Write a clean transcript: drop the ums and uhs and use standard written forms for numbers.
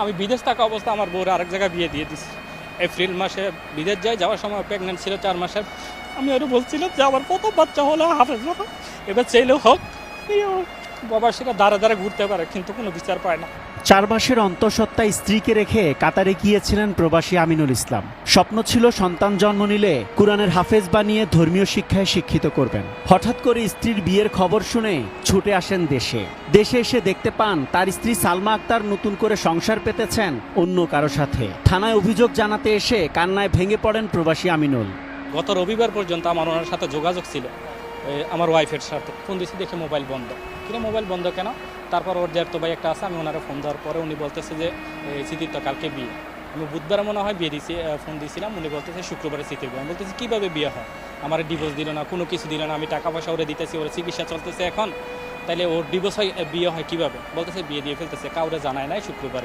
আমি বিদেশ থাকা অবস্থা আমার বউর আরেক জায়গায় বিয়ে দিয়ে দিছি। এপ্রিল মাসে বিদেশ যাওয়ার সময় প্রেগনেন্ট ছিল 4 মাসের। আমি ওরা বলছিলাম যে আমার প্রথম বাচ্চা হলো হাফেজ বাবা, এবার চাইলেও হোক বাবা, সেটা দাঁড়া দাঁড়া ঘুরতে পারে কিন্তু কোনো বিচার পায় না। 4 মাসের অন্তঃসত্ত্বা স্ত্রীকে রেখে কাতারে গিয়েছিলেন প্রবাসী আমিনুল ইসলাম। স্বপ্ন ছিল সন্তান জন্ম নিলে কুরআনের হাফেজ বানিয়ে ধর্মীয় শিক্ষায় শিক্ষিত করবেন। হঠাৎ করে স্ত্রীর বিয়ের খবর শুনে ছুটে আসেন দেশে। দেশে এসে দেখতে পান তার স্ত্রী সালমা আক্তার নতুন করে সংসার পেতেছেন অন্য কারো সাথে। থানায় অভিযোগ জানাতে এসে কান্নায় ভেঙে পড়েন প্রবাসী আমিনুল। গত রবিবার পর্যন্ত আমার ওনার সাথে যোগাযোগ ছিল, আমার ওয়াইফের সাথে। ফোন দিয়েছি, দেখে মোবাইল বন্ধ। কিন্তু মোবাইল বন্ধ কেন? তারপর ওর তো ভাই একটা আছে, আমি ওনারা ফোন দেওয়ার পরে উনি বলতেছে যে স্মৃতির তো কালকে বিয়ে। আমি বুধবার মনে হয় বিয়ে দিয়েছি, ফোন দিয়েছিলাম। উনি বলতেছে শুক্রবারে স্মৃতির বিয়ে। আমি বলতেছি কীভাবে বিয়ে হয়? আমার ডিভোর্স দিল না, কোনো কিছু দিল না, আমি টাকা পয়সা ওরে দিতেছি, ওর চিকিৎসা চলতেছে এখন, তাইলে ওর ডিভোর্স হয় বিয়ে হয় কীভাবে? বলতেছে বিয়ে দিয়ে ফেলতেছে, কাউরে জানায় নাই শুক্রবারে।